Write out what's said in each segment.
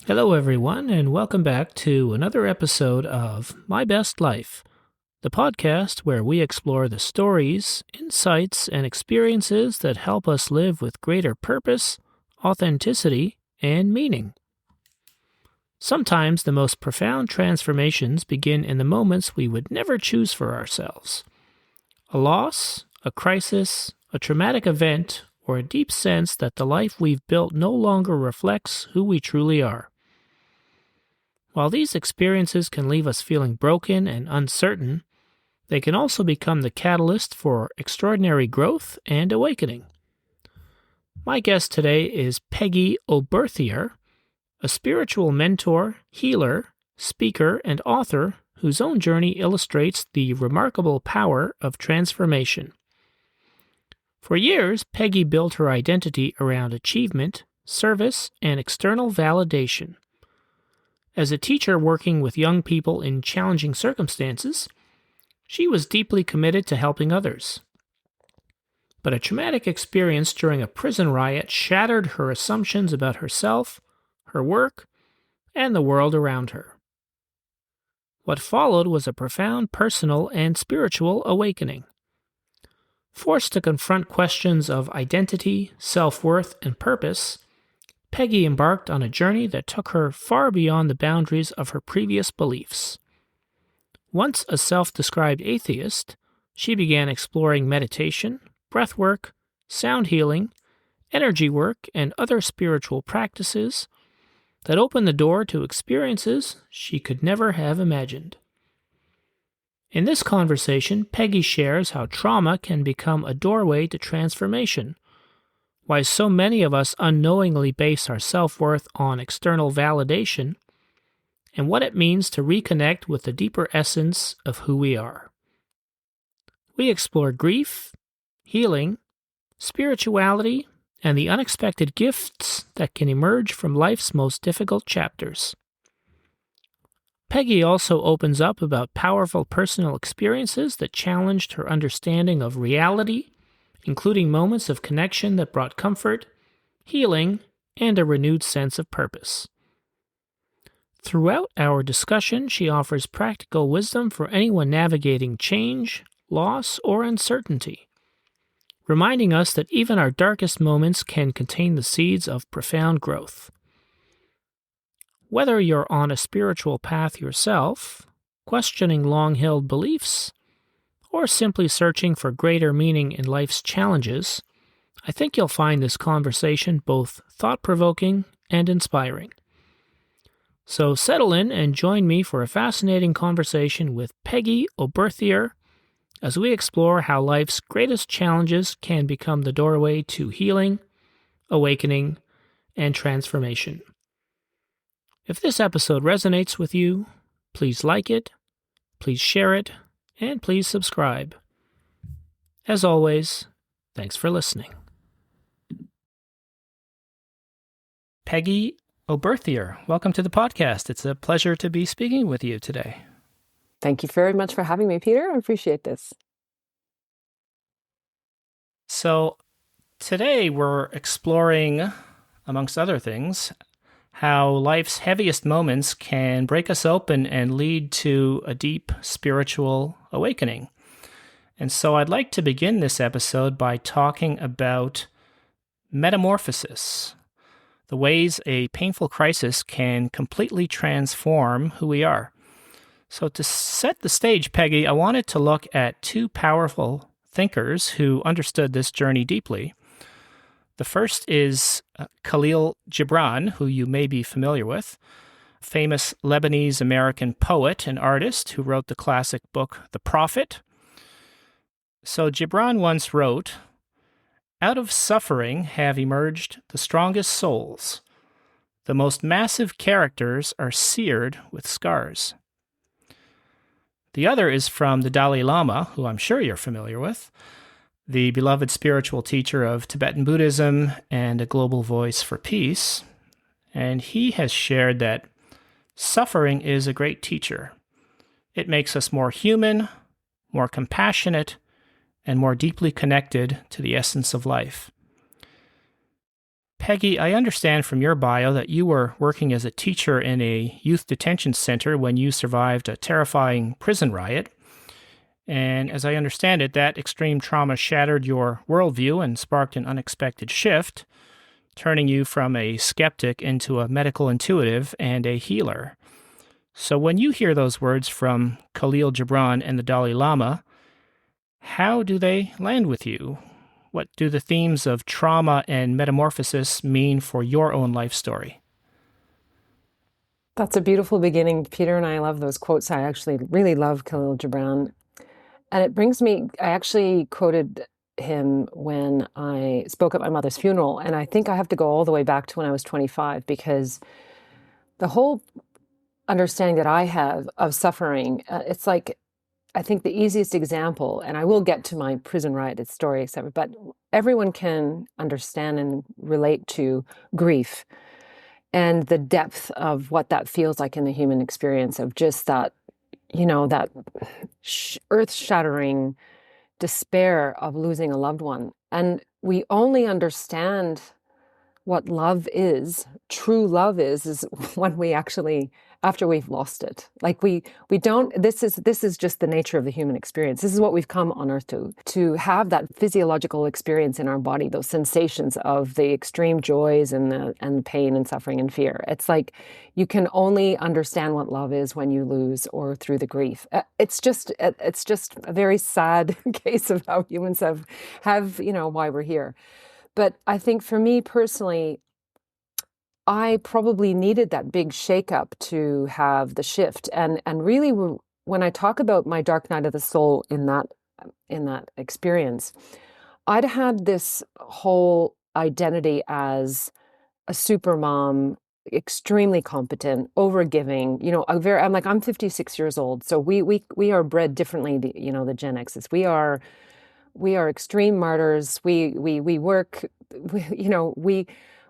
Hello, everyone, and welcome back to another episode of My Best Life, the podcast where we explore the stories, insights, and experiences that help us live with greater purpose, authenticity, and meaning. Sometimes the most profound transformations begin in the moments we would never choose for ourselves. A loss, a crisis, a traumatic event, or a deep sense that the life we've built no longer reflects who we truly are. While these experiences can leave us feeling broken and uncertain, they can also become the catalyst for extraordinary growth and awakening. My guest today is Peggy Oberthier, a spiritual mentor, healer, speaker, and author whose own journey illustrates the remarkable power of transformation. For years, Peggy built her identity around achievement, service, and external validation. As a teacher working with young people in challenging circumstances, she was deeply committed to helping others. But a traumatic experience during a prison riot shattered her assumptions about herself, her work, and the world around her. What followed was a profound personal and spiritual awakening. Forced to confront questions of identity, self-worth, and purpose, Peggy embarked on a journey that took her far beyond the boundaries of her previous beliefs. Once a self-described atheist, she began exploring meditation, breathwork, sound healing, energy work, and other spiritual practices that opened the door to experiences she could never have imagined. In this conversation, Peggy shares how trauma can become a doorway to transformation, why so many of us unknowingly base our self-worth on external validation, and what it means to reconnect with the deeper essence of who we are. We explore grief, healing, spirituality, and the unexpected gifts that can emerge from life's most difficult chapters. Peggy also opens up about powerful personal experiences that challenged her understanding of reality, including moments of connection that brought comfort, healing, and a renewed sense of purpose. Throughout our discussion, she offers practical wisdom for anyone navigating change, loss, or uncertainty, reminding us that even our darkest moments can contain the seeds of profound growth. Whether you're on a spiritual path yourself, questioning long-held beliefs, or simply searching for greater meaning in life's challenges, I think you'll find this conversation both thought-provoking and inspiring. So settle in and join me for a fascinating conversation with Peggy Oberthier as we explore how life's greatest challenges can become the doorway to healing, awakening, and transformation. If this episode resonates with you, please like it, please share it, and please subscribe. As always, thanks for listening. Peggy Oberthier, welcome to the podcast. It's a pleasure to be speaking with you today. Thank you very much for having me, Peter. I appreciate this. So, today we're exploring, amongst other things, how life's heaviest moments can break us open and lead to a deep spiritual awakening. And so I'd like to begin this episode by talking about metamorphosis, the ways a painful crisis can completely transform who we are. So to set the stage, Peggy, I wanted to look at two powerful thinkers who understood this journey deeply. The first is Khalil Gibran, who you may be familiar with, famous Lebanese-American poet and artist who wrote the classic book, The Prophet. So Gibran once wrote, "Out of suffering have emerged the strongest souls. The most massive characters are seared with scars." The other is from the Dalai Lama, who I'm sure you're familiar with, the beloved spiritual teacher of Tibetan Buddhism and a global voice for peace. And he has shared that suffering is a great teacher. It makes us more human, more compassionate, and more deeply connected to the essence of life. Peggy, I understand from your bio that you were working as a teacher in a youth detention center when you survived a terrifying prison riot. And as I understand it, that extreme trauma shattered your worldview and sparked an unexpected shift, turning you from a skeptic into a medical intuitive and a healer. So when you hear those words from Khalil Gibran and the Dalai Lama, how do they land with you? What do the themes of trauma and metamorphosis mean for your own life story? That's a beautiful beginning, Peter, and I love those quotes. I actually really love Khalil Gibran. And it brings me, I actually quoted him when I spoke at my mother's funeral. And I think I have to go all the way back to when I was 25, because the whole understanding that I have of suffering, it's like, I think the easiest example, and I will get to my prison riot story, etc., but everyone can understand and relate to grief and the depth of what that feels like in the human experience of just that, that earth-shattering despair of losing a loved one. And we only understand what love is, true love is when we actually, after we've lost it. Like we don't, this is just the nature of the human experience. This is what we've come on earth to have that physiological experience in our body, those sensations of the extreme joys and the pain and suffering and fear. It's like you can only understand what love is when you lose or through the grief. It's just a very sad case of how humans have why we're here. But I think for me personally, I probably needed that big shakeup to have the shift. And really, when I talk about my dark night of the soul in that experience, I'd had this whole identity as a super mom, extremely competent, overgiving. I'm 56 years old, so we are bred differently. The Gen X's. We are extreme martyrs. We work,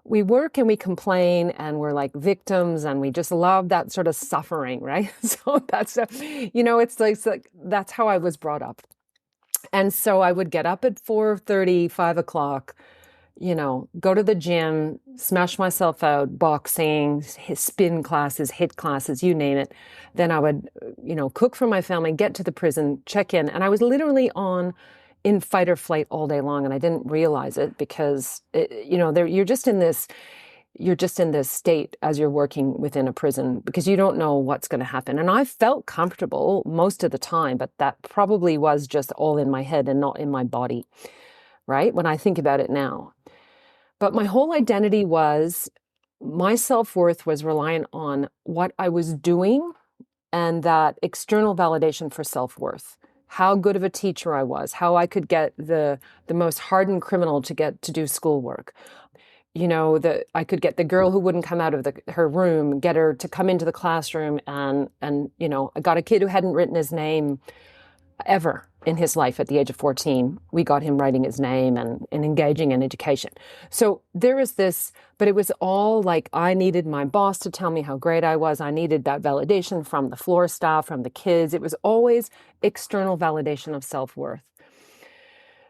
we work and we complain and we're like victims and we just love that sort of suffering, right? So that's, it's like, that's how I was brought up. And so I would get up at 4:30, 5 o'clock, go to the gym, smash myself out, boxing, spin classes, hit classes, you name it. Then I would, cook for my family, get to the prison, check in. And I was literally in fight or flight all day long, and I didn't realize it because you're just in this state as you're working within a prison because you don't know what's going to happen. And I felt comfortable most of the time, but that probably was just all in my head and not in my body, right? When I think about it now. But my whole identity was, my self-worth was reliant on what I was doing and that external validation for self-worth. How good of a teacher I was, how I could get the most hardened criminal to get to do schoolwork. I could get the girl who wouldn't come out of her room, get her to come into the classroom, and I got a kid who hadn't written his name ever in his life at the age of 14. We got him writing his name and engaging in education. So there was this, but it was all like I needed my boss to tell me how great I was. I needed that validation from the floor staff, from the kids. It was always external validation of self-worth.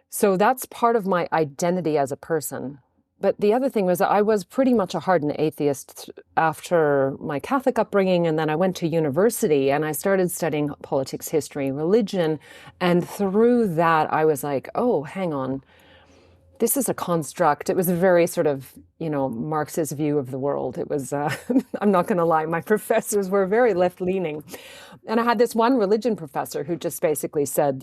So that's part of my identity as a person. But the other thing was that I was pretty much a hardened atheist after my Catholic upbringing. And then I went to university and I started studying politics, history, religion. And through that, I was like, oh, hang on. This is a construct. It was a very sort of, Marxist view of the world. It was, I'm not going to lie, my professors were very left-leaning. And I had this one religion professor who just basically said,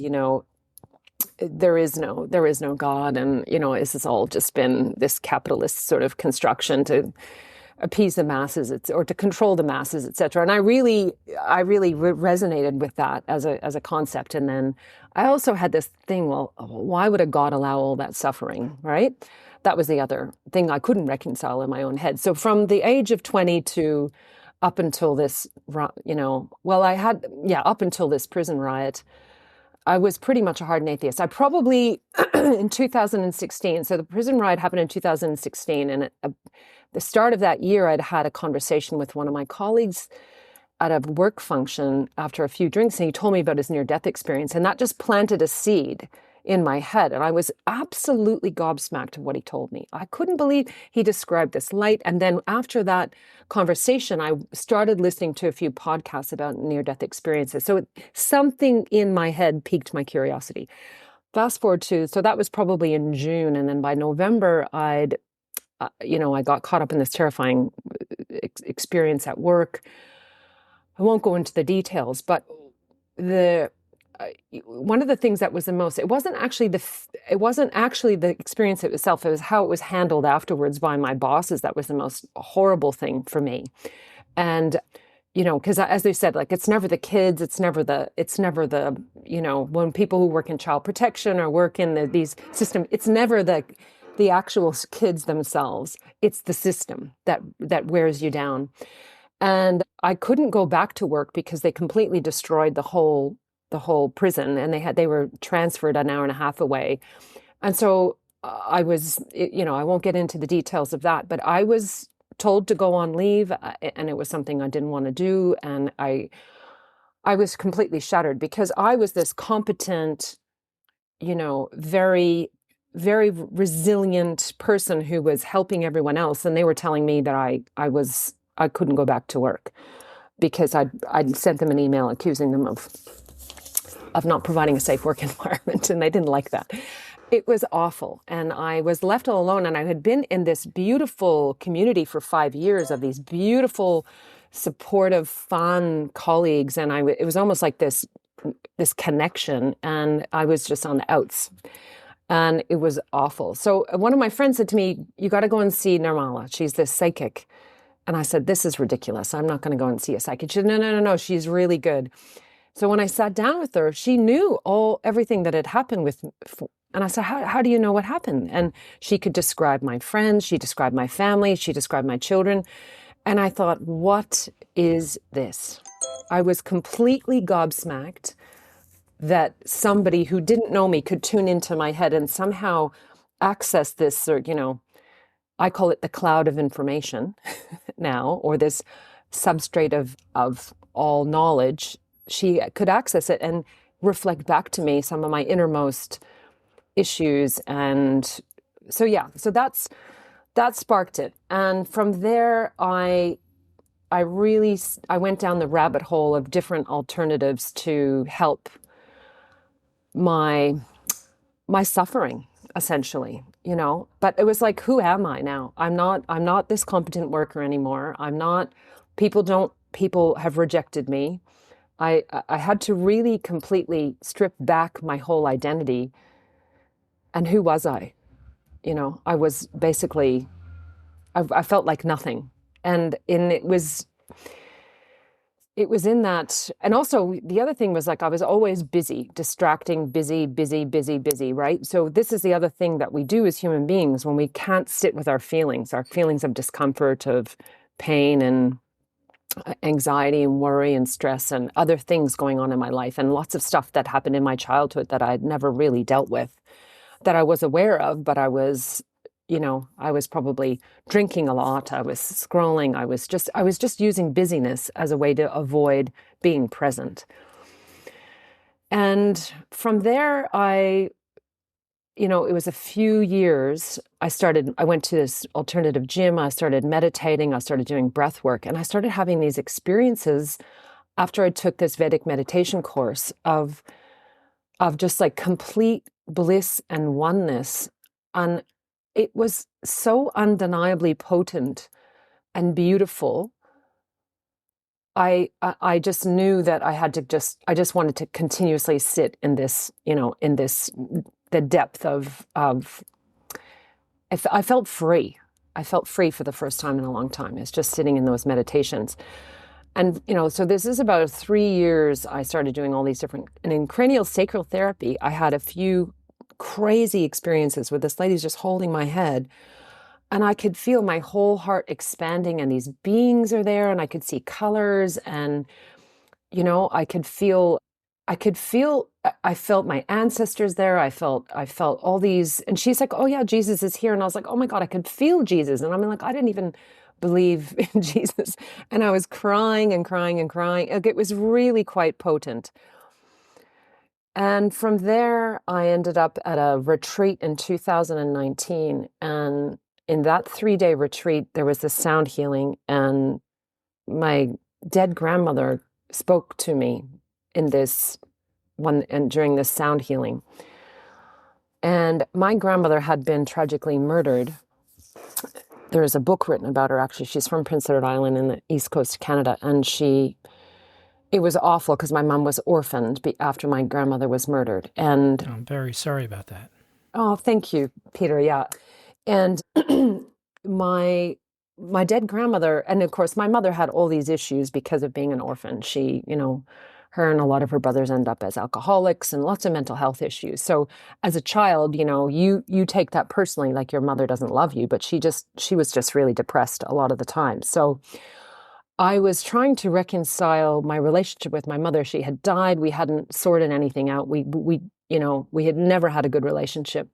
there is no God, and this has all just been this capitalist sort of construction to appease the masses, or to control the masses, etc. And I really resonated with that as a concept. And then I also had this thing: well, why would a God allow all that suffering, right? That was the other thing I couldn't reconcile in my own head. So from the age of 20 to up until this, up until this prison riot, I was pretty much a hardened atheist. I probably, in 2016, so the prison riot happened in 2016, and at the start of that year, I'd had a conversation with one of my colleagues at a work function after a few drinks, and he told me about his near-death experience, and that just planted a seed in my head. And I was absolutely gobsmacked of what he told me. I couldn't believe he described this light. And then after that conversation, I started listening to a few podcasts about near-death experiences. So something in my head piqued my curiosity. Fast forward to, so that was probably in June. And then by November, I got caught up in this terrifying experience at work. I won't go into the details, but one of the things that was the most, it wasn't actually the experience itself, it was how it was handled afterwards by my bosses. That was the most horrible thing for me. And because as they said, like, it's never the kids, it's never the when people who work in child protection or work in these systems, it's never the actual kids themselves. It's the system that wears you down. And I couldn't go back to work because they completely destroyed the whole prison, and they were transferred an hour and a half away. And so I was, I won't get into the details of that, but I was told to go on leave, and it was something I didn't want to do. And I was completely shattered because I was this competent, very, very resilient person who was helping everyone else. And they were telling me that I couldn't go back to work because I'd sent them an email accusing them of not providing a safe work environment, and they didn't like that. It was awful. And I was left all alone, and I had been in this beautiful community for 5 years of these beautiful, supportive, fun colleagues. And it was almost like this connection, and I was just on the outs. And it was awful. So one of my friends said to me, "You got to go and see Nirmala. She's this psychic." And I said, "This is ridiculous. I'm not going to go and see a psychic." She said, No. She's really good. So when I sat down with her, she knew everything that had happened with, and I said, how do you know what happened? And she could describe my friends. She described my family. She described my children. And I thought, what is this? I was completely gobsmacked that somebody who didn't know me could tune into my head and somehow access this, I call it the cloud of information now, or this substrate of all knowledge. She could access it and reflect back to me some of my innermost issues. And so that sparked it. And from there, I went down the rabbit hole of different alternatives to help my suffering, essentially, but it was like, who am I now? I'm not this competent worker anymore. People have rejected me. I had to really completely strip back my whole identity. And who was I? I was basically, I felt like nothing. And it was in that. And also the other thing was, like, I was always busy, distracting, busy, right? So this is the other thing that we do as human beings when we can't sit with our feelings of discomfort, of pain and anxiety and worry and stress and other things going on in my life, and lots of stuff that happened in my childhood that I'd never really dealt with, that I was aware of, but I was probably drinking a lot. I was scrolling. I was just using busyness as a way to avoid being present. And from there, it was a few years. I went to this alternative gym. I started meditating. I started doing breath work. And I started having these experiences after I took this Vedic meditation course of just like complete bliss and oneness. And it was so undeniably potent and beautiful. I just knew that I just wanted to continuously sit in this, the depth of I felt free. I felt free for the first time in a long time. It's just sitting in those meditations. And, so this is about 3 years I started doing all these different, and in cranial sacral therapy, I had a few crazy experiences where this lady's just holding my head, and I could feel my whole heart expanding, and these beings are there, and I could see colors, and, I felt my ancestors there. I felt all these, and she's like, "Oh yeah, Jesus is here." And I was like, "Oh my God, I could feel Jesus." And I'm like, I didn't even believe in Jesus. And I was crying and crying and crying. Like, it was really quite potent. And from there, I ended up at a retreat in 2019. And in that 3-day retreat, there was this sound healing, and my dead grandmother spoke to me in this one and during this sound healing. And my grandmother had been tragically murdered. There is a book written about her, actually. She's from Prince Edward Island in the east coast of Canada. And it was awful because my mom was orphaned after my grandmother was murdered. And I'm very sorry about that. oh, thank you, Peter. Yeah. And my dead grandmother, and of course, my mother had all these issues because of being an orphan. She, her and a lot of her brothers end up as alcoholics and lots of mental health issues. So as a child, you take that personally, like your mother doesn't love you, but she was just really depressed a lot of the time. So I was trying to reconcile my relationship with my mother. She had died. We hadn't sorted anything out. We had never had a good relationship.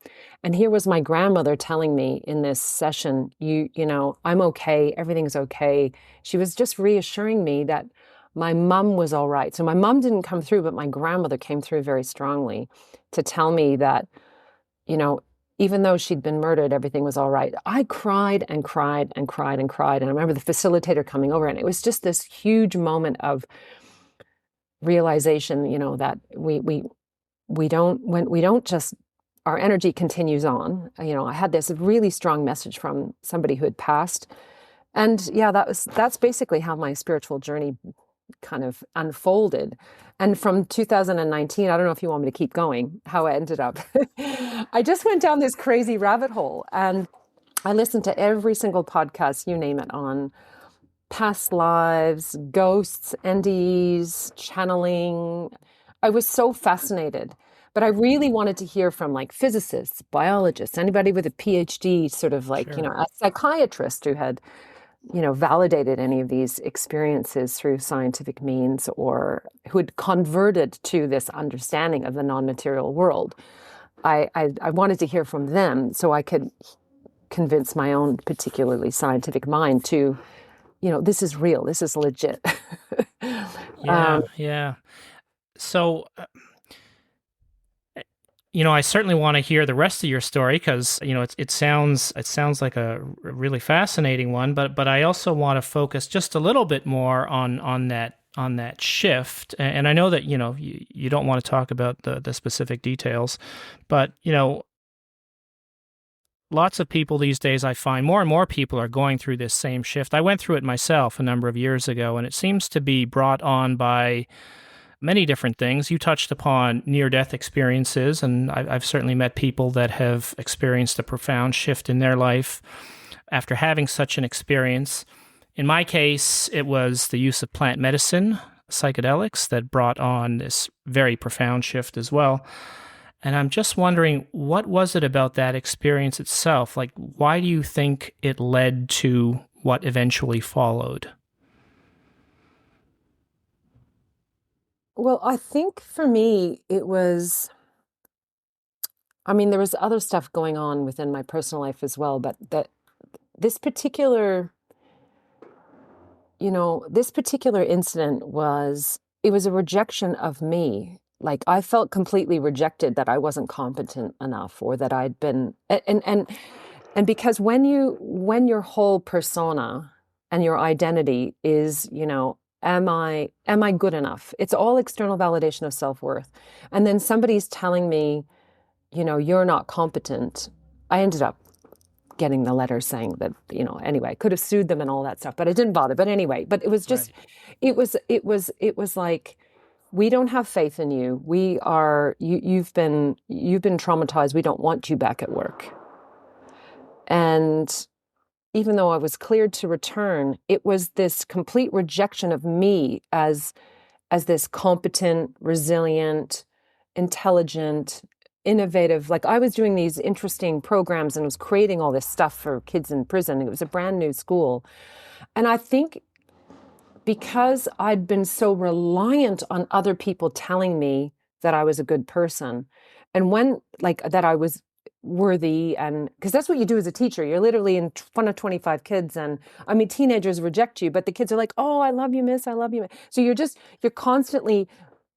And here was my grandmother telling me in this session, I'm okay. Everything's okay. She was just reassuring me that my mom was all right. So my mom didn't come through, but my grandmother came through very strongly to tell me that, even though she'd been murdered, everything was all right. I cried and cried and cried and cried. And I remember the facilitator coming over, and it was just this huge moment of realization, that we don't just, our energy continues on. I had this really strong message from somebody who had passed. And yeah, that's basically how my spiritual journey kind of unfolded. And from 2019, I don't know if you want me to keep going, how I ended up. I just went down this crazy rabbit hole, and I listened to every single podcast, you name it, on past lives, ghosts, NDEs, channeling. I was so fascinated, but I really wanted to hear from like physicists, biologists, anybody with a PhD, sort of like, Sure. a psychiatrist who had, validated any of these experiences through scientific means, or who had converted to this understanding of the non-material world. I wanted to hear from them so I could convince my own particularly scientific mind to, this is real, this is legit. Yeah. So, I certainly want to hear the rest of your story because, it sounds like a really fascinating one, but I also want to focus just a little bit more on that shift. And I know that, you don't want to talk about the specific details, but, lots of people these days, I find more and more people are going through this same shift. I went through it myself a number of years ago, and it seems to be brought on by many different things. You touched upon near-death experiences, and I've certainly met people that have experienced a profound shift in their life after having such an experience. In my case, it was the use of plant medicine, psychedelics, that brought on this very profound shift as well. And I'm just wondering, what was it about that experience itself? Like, why do you think it led to what eventually followed? Well, I think for me, it was, there was other stuff going on within my personal life as well, but this particular, this particular incident it was a rejection of me. Like I felt completely rejected, that I wasn't competent enough, or that I'd been, and because when your whole persona and your identity is, am I good enough? It's all external validation of self-worth. And then somebody's telling me, you're not competent. I ended up getting the letter saying that, anyway, I could have sued them and all that stuff, but I didn't bother. But anyway, but it was just, right. It was like, we don't have faith in you. You've been traumatized. We don't want you back at work. And even though I was cleared to return, it was this complete rejection of me as this competent, resilient, intelligent, innovative. Like I was doing these interesting programs and was creating all this stuff for kids in prison. It was a brand new school. And I think because I'd been so reliant on other people telling me that I was a good person, and that I was worthy, and because that's what you do as a teacher. You're literally in front of 25 kids, and teenagers reject you, but the kids are like, oh, I love you, miss, I love you. So you're constantly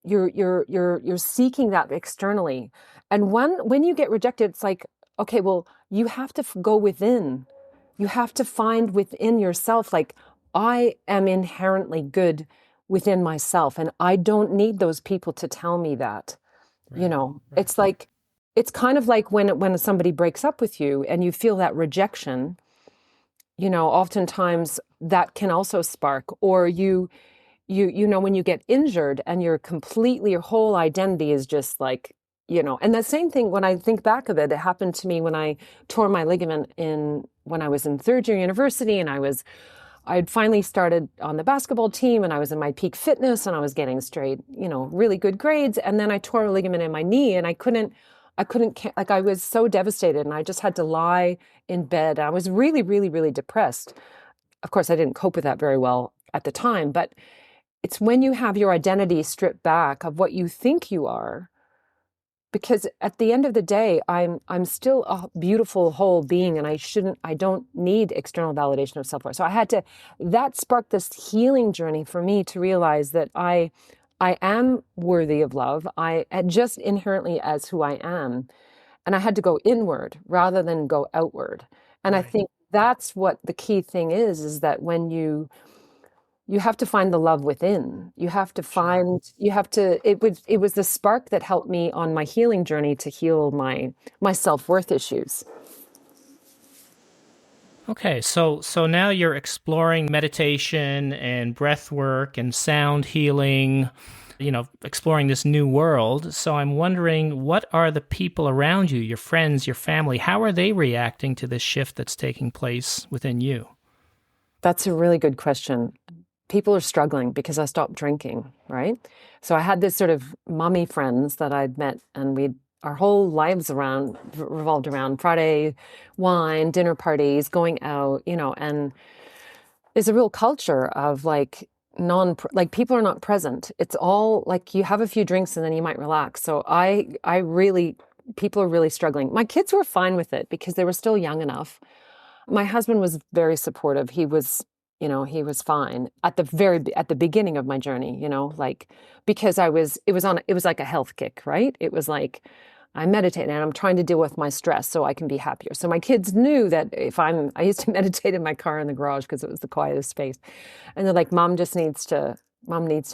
you're seeking that externally. And when you get rejected, it's like, okay, well, you have to go within. You have to find within yourself, like, I am inherently good within myself, and I don't need those people to tell me that. Right. Right. It's like, it's kind of like when somebody breaks up with you and you feel that rejection, oftentimes that can also spark, or when you get injured and your whole identity is just like, and the same thing, when I think back of it, it happened to me when I tore my ligament when I was in third year university, and I'd finally started on the basketball team, and I was in my peak fitness, and I was getting straight, really good grades. And then I tore a ligament in my knee, and I couldn't, like, I was so devastated, and I just had to lie in bed. I was really, really, really depressed. Of course, I didn't cope with that very well at the time, but it's when you have your identity stripped back of what you think you are, because at the end of the day, I'm still a beautiful whole being, and I don't need external validation of self-worth. So that sparked this healing journey for me to realize that I am worthy of love. I just inherently as who I am, and I had to go inward rather than go outward. And I Right. think that's what the key thing is that when you have to find the love within. You have to Sure. it was the spark that helped me on my healing journey to heal my self-worth issues. Okay, so now you're exploring meditation and breath work and sound healing, exploring this new world. So I'm wondering, what are the people around you, your friends, your family, how are they reacting to this shift that's taking place within you? That's a really good question. People are struggling because I stopped drinking, right? So I had this sort of mommy friends that I'd met, and our whole lives revolved around Friday wine, dinner parties, going out, and there's a real culture of like like people are not present. It's all like you have a few drinks and then you might relax. So I really people are really struggling. My kids were fine with it because they were still young enough. My husband was very supportive. He was fine at the beginning of my journey, like, because it was like a health kick, right? It was like I meditate and I'm trying to deal with my stress so I can be happier. So my kids knew that I used to meditate in my car in the garage because it was the quietest space. And they're like, mom needs to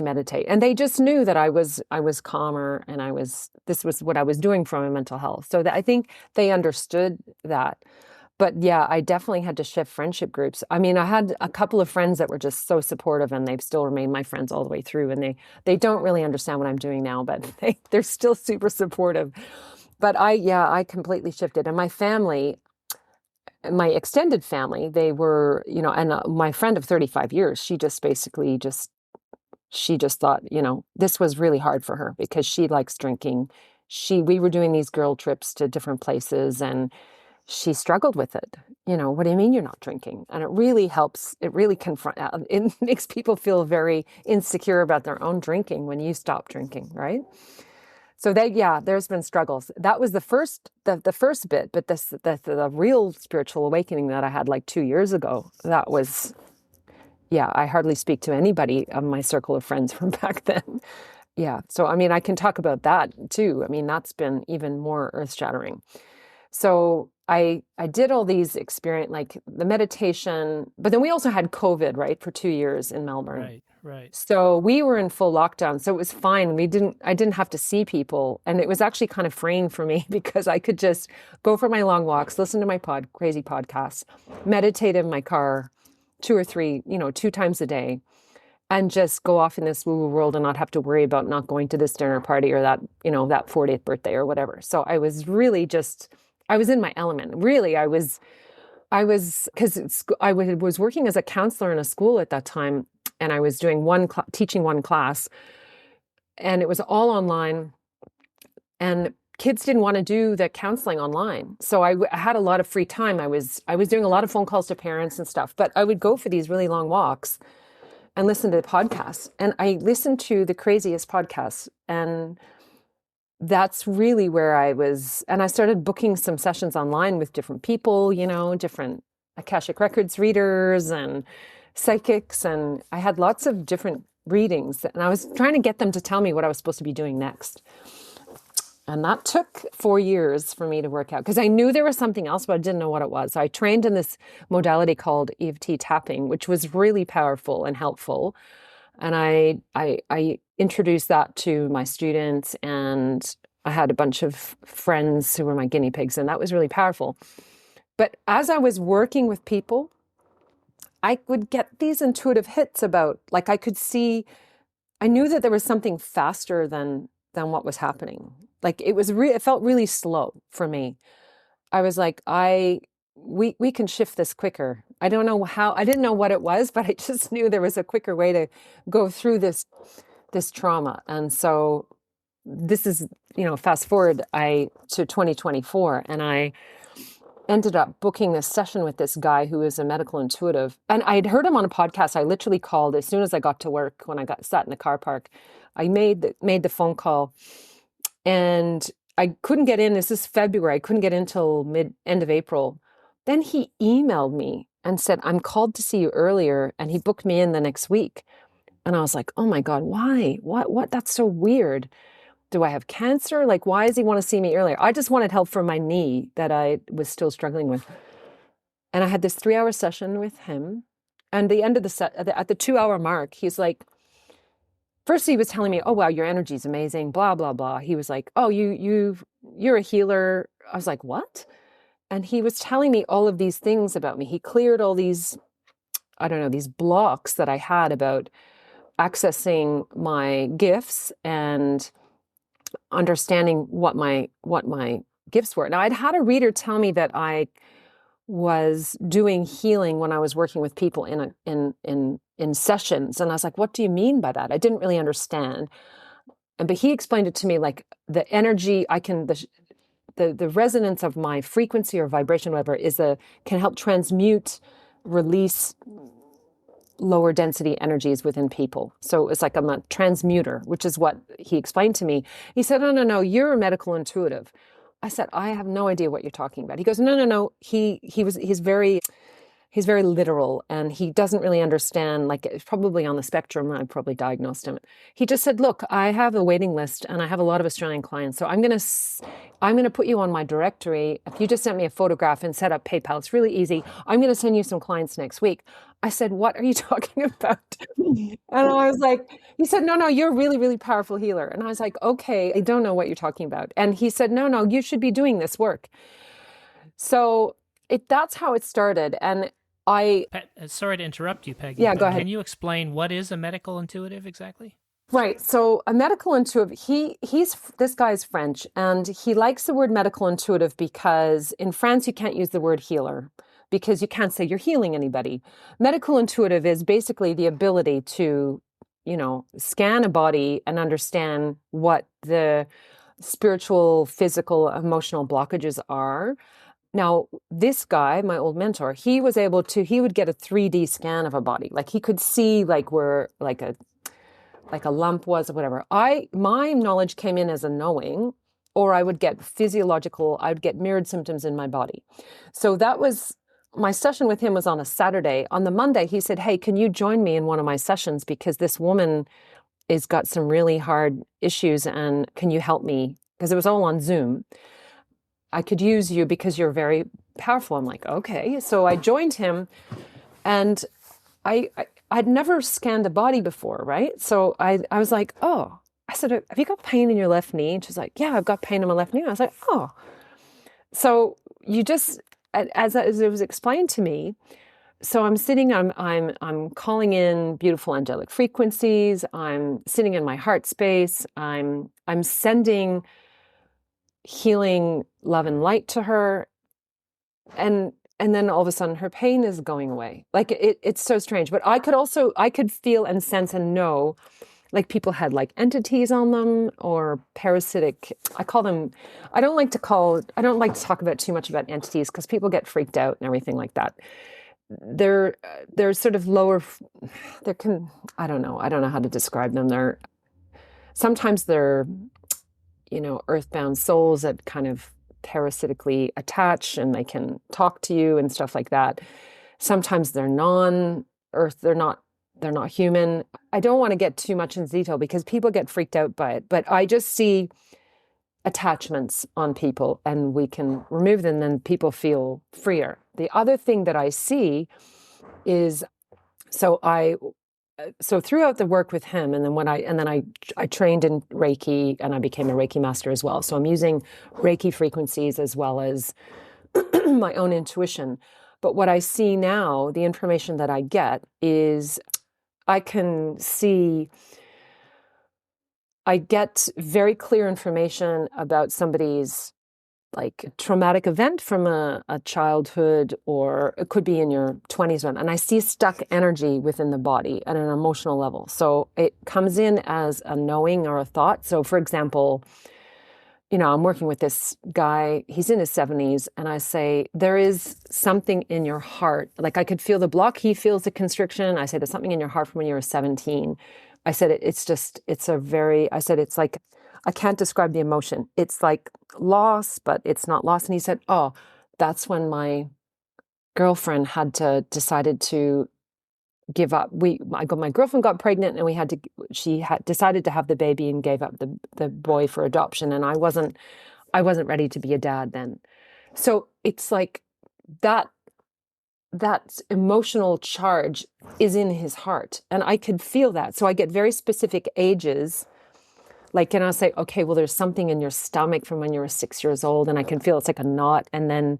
meditate. And they just knew that I was calmer, and this was what I was doing for my mental health. So that I think they understood that. But yeah, I definitely had to shift friendship groups. I mean, I had a couple of friends that were just so supportive, and they've still remained my friends all the way through. And they don't really understand what I'm doing now, but they're still super supportive. But I completely shifted. And my family, my extended family, they were, and my friend of 35 years, she just thought, this was really hard for her because she likes drinking. We were doing these girl trips to different places, and she struggled with it. What do you mean you're not drinking? And it really helps. It really it makes people feel very insecure about their own drinking when you stop drinking, right? So there's been struggles. That was the first bit, but the real spiritual awakening that I had like 2 years ago, that was, I hardly speak to anybody of my circle of friends from back then. Yeah. So, I mean, I can talk about that too. I mean, that's been even more earth-shattering. So I did all these experience, like the meditation, but then we also had COVID, right, for 2 years in Melbourne. Right, right. So we were in full lockdown. So it was fine. I didn't have to see people. And it was actually kind of freeing for me because I could just go for my long walks, listen to my crazy podcasts, meditate in my car 2 times a day, and just go off in this woo-woo world and not have to worry about not going to this dinner party or that, that 40th birthday or whatever. So I was really I was in my element. Really, because I was working as a counselor in a school at that time, and I was doing teaching one class, and it was all online, and kids didn't want to do the counseling online. So I had a lot of free time. I was doing a lot of phone calls to parents and stuff, but I would go for these really long walks and listen to the podcasts. And I listened to the craziest podcasts, and that's really where and I started booking some sessions online with different people, different Akashic Records readers and psychics. And I had lots of different readings, and I was trying to get them to tell me what I was supposed to be doing next. And that took 4 years for me to work out, because I knew there was something else, but I didn't know what it was. So I trained in this modality called EFT tapping, which was really powerful and helpful. And I introduced that to my students, and I had a bunch of friends who were my guinea pigs, and that was really powerful. But as I was working with people, I would get these intuitive hits about, like, I knew that there was something faster than what was happening. Like, it felt really slow for me. I was like, we can shift this quicker. I don't know how, I didn't know what it was, but I just knew there was a quicker way to go through this trauma. And so this is, fast forward to 2024, and I ended up booking this session with this guy who is a medical intuitive. And I'd heard him on a podcast. I literally called as soon as I got to work, when I sat in the car park. I made the phone call, and I couldn't get in. This is February. I couldn't get in till end of April. Then he emailed me and said, I'm called to see you earlier. And he booked me in the next week. And I was like, oh my God, why? What? That's so weird. Do I have cancer? Like, why does he want to see me earlier? I just wanted help for my knee that I was still struggling with. And I had this 3-hour session with him. And the end of at the 2-hour mark, he's like, first he was telling me, oh, wow, your energy is amazing, blah, blah, blah. He was like, oh, you're a healer. I was like, what? And he was telling me all of these things about me. He cleared all these, I don't know, these blocks that I had about accessing my gifts and understanding what my gifts were. Now, I'd had a reader tell me that I was doing healing when I was working with people in sessions, and I was like, what do you mean by that? I didn't really understand. But he explained it to me, like, the energy the resonance of my frequency or vibration, whatever, can help transmute, release lower density energies within people. So it's like I'm a transmuter, which is what he explained to me. He said, no, you're a medical intuitive. I said, I have no idea what you're talking about. He goes, no. He's very literal, and he doesn't really understand, like, it's probably on the spectrum. I probably diagnosed him. He just said, look, I have a waiting list, and I have a lot of Australian clients. So I'm going to put you on my directory. If you just sent me a photograph and set up PayPal, it's really easy. I'm going to send you some clients next week. I said, what are you talking about? And I was like, he said, no, you're a really, really powerful healer. And I was like, okay, I don't know what you're talking about. And he said, no, you should be doing this work. So that's how it started. And sorry to interrupt you, Peggy. Yeah, go ahead. Can you explain what is a medical intuitive exactly? Right. So a medical intuitive, this guy's French, and he likes the word medical intuitive because in France you can't use the word healer, because you can't say you're healing anybody. Medical intuitive is basically the ability to, scan a body and understand what the spiritual, physical, emotional blockages are. Now, this guy, my old mentor, he would get a 3D scan of a body. Like, he could see, like, where like a lump was or whatever. My knowledge came in as a knowing, or I would get mirrored symptoms in my body. So that was, my session with him was on a Saturday. On the Monday, he said, hey, can you join me in one of my sessions? Because this woman has got some really hard issues, and can you help me? Because it was all on Zoom. I could use you because you're very powerful. I'm like, okay. So I joined him, and I'd never scanned a body before, right? So I was like, oh, I said, have you got pain in your left knee? And she's like, yeah, I've got pain in my left knee. And I was like, oh. So you just, as it was explained to me, so I'm sitting, I'm calling in beautiful angelic frequencies. I'm sitting in my heart space. I'm sending healing love and light to her, and then all of a sudden her pain is going away. Like, it's so strange. But I could feel and sense and know, like, people had, like, entities on them, or parasitic, I call them, I don't like to talk about too much about entities, because people get freaked out and everything like that. They're sort of lower, I don't know how to describe them. Sometimes they're earthbound souls that kind of parasitically attach, and they can talk to you and stuff like that. Sometimes they're non-earth, they're not human. I don't want to get too much into detail because people get freaked out by it, but I just see attachments on people and we can remove them, then people feel freer. The other thing that I see is, so throughout the work with him, and then I trained in Reiki and I became a Reiki master as well. So I'm using Reiki frequencies as well as my own intuition. But what I see now, the information that I get is I get very clear information about somebody's like traumatic event from a childhood, or it could be in your 20s. And I see stuck energy within the body at an emotional level. So it comes in as a knowing or a thought. So for example, I'm working with this guy, he's in his 70s, and I say, there is something in your heart. Like I could feel the block, he feels the constriction. I say, there's something in your heart from when you were 17. I said, I said, it's like, I can't describe the emotion. It's like loss, but it's not loss. And he said, oh, that's when my girlfriend decided to give up. My girlfriend got pregnant and she had decided to have the baby and gave up the boy for adoption. And I wasn't ready to be a dad then. So it's like that emotional charge is in his heart. And I could feel that. So I get very specific ages. Like, and I'll say, okay, well, there's something in your stomach from when you were 6 years old. And I can feel it's like a knot. And then,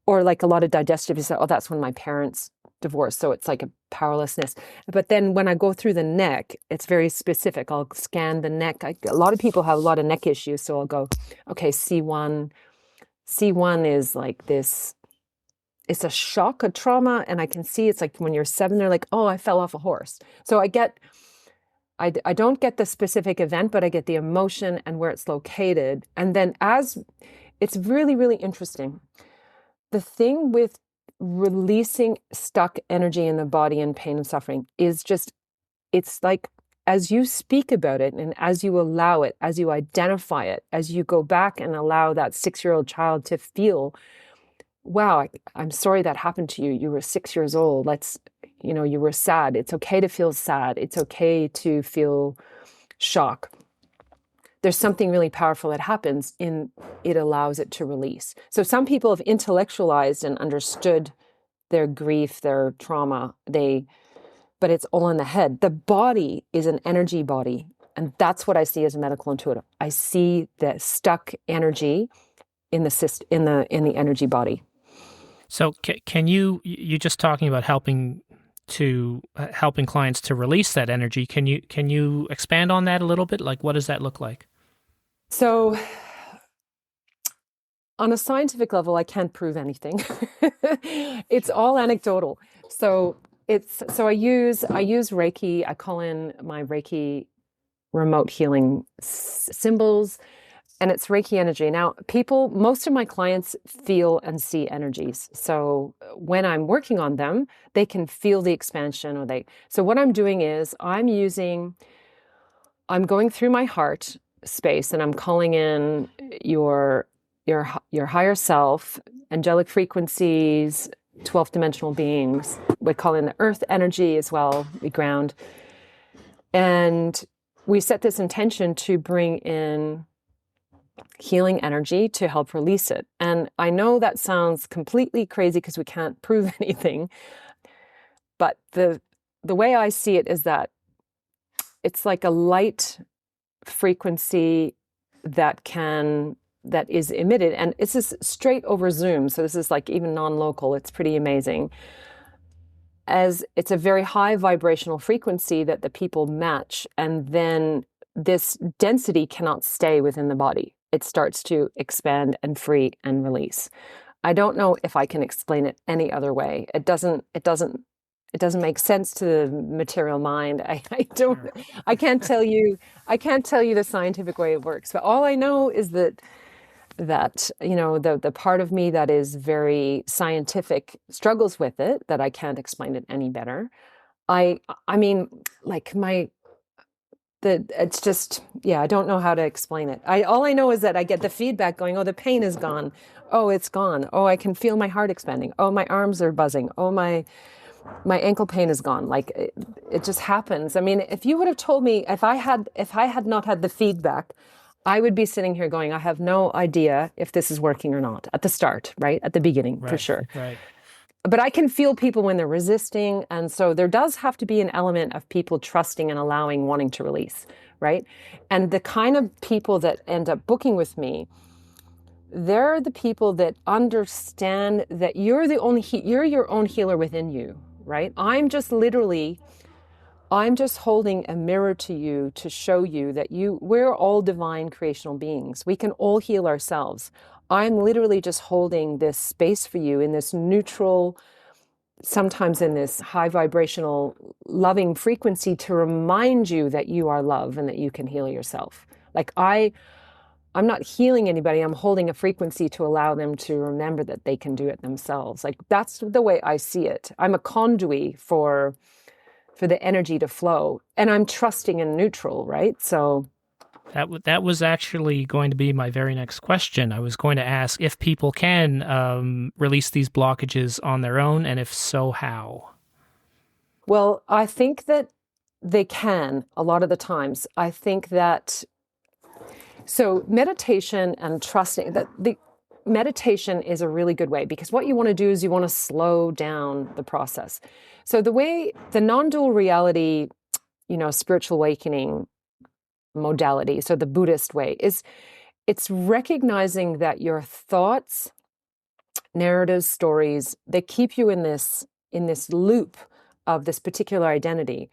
or like a lot of digestive, you say, oh, that's when my parents divorced. So it's like a powerlessness. But then when I go through the neck, it's very specific. I'll scan the neck. A lot of people have a lot of neck issues. So I'll go, okay, C1 is like this. It's a shock, a trauma. And I can see it's like when you're 7, they're like, oh, I fell off a horse. So I don't get the specific event, but I get the emotion and where it's located. And then it's really, really interesting. The thing with releasing stuck energy in the body and pain and suffering is just, it's like, as you speak about it and as you allow it, as you identify it, as you go back and allow that 6-year-old child to feel, wow, I'm sorry that happened to you. You were 6 years old. You were sad. It's okay to feel sad. It's okay to feel shock. There's something really powerful that happens it allows it to release. So some people have intellectualized and understood their grief, their trauma, but it's all in the head. The body is an energy body. And that's what I see as a medical intuitive. I see the stuck energy in the energy body. So can you just talking about helping clients to release that energy. Can you expand on that a little bit? Like, what does that look like? So on a scientific level, I can't prove anything. It's all anecdotal. So I use Reiki. I call in my Reiki remote healing symbols, and it's Reiki energy. Now, most of my clients feel and see energies. So when I'm working on them, they can feel the expansion so what I'm doing is I'm going through my heart space and I'm calling in your higher self, angelic frequencies, 12th dimensional beings. We call in the earth energy as well, we ground. And we set this intention to bring in healing energy to help release it. And I know that sounds completely crazy because we can't prove anything, but the way I see it is that it's like a light frequency that is emitted, and it's just straight over Zoom. So this is like even non-local. It's pretty amazing. As it's a very high vibrational frequency that the people match, and then this density cannot stay within the body. It starts to expand and free and release. I don't know if I can explain it any other way. It doesn't make sense to the material mind. I can't tell you the scientific way it works. But all I know is that the part of me that is very scientific struggles with it, that I can't explain it any better. I mean, like it's just, yeah, I don't know how to explain it. All I know is that I get the feedback going, oh, the pain is gone. Oh, it's gone. Oh, I can feel my heart expanding. Oh, my arms are buzzing. Oh, my ankle pain is gone. Like it just happens. I mean, if you would have told me, if I had not had the feedback, I would be sitting here going, I have no idea if this is working or not at the start, right? At the beginning, for sure. Right. But I can feel people when they're resisting. And so there does have to be an element of people trusting and allowing, wanting to release, right? And the kind of people that end up booking with me, they're the people that understand that you're your own healer within you, right? I'm just holding a mirror to you to show you that we're all divine creational beings. We can all heal ourselves. I'm literally just holding this space for you in this neutral, sometimes in this high vibrational, loving frequency to remind you that you are love and that you can heal yourself. Like I'm not healing anybody. I'm holding a frequency to allow them to remember that they can do it themselves. Like that's the way I see it. I'm a conduit for the energy to flow, and I'm trusting and neutral, right? So that was actually going to be my very next question. I was going to ask if people can release these blockages on their own, and if so, how? Well, I think that they can a lot of the times. I think that, so meditation and trusting, that the meditation is a really good way, because what you want to do is you want to slow down the process. So the non-dual reality, spiritual awakening modality, so the Buddhist way, it's recognizing that your thoughts, narratives, stories, they keep you in this loop of this particular identity.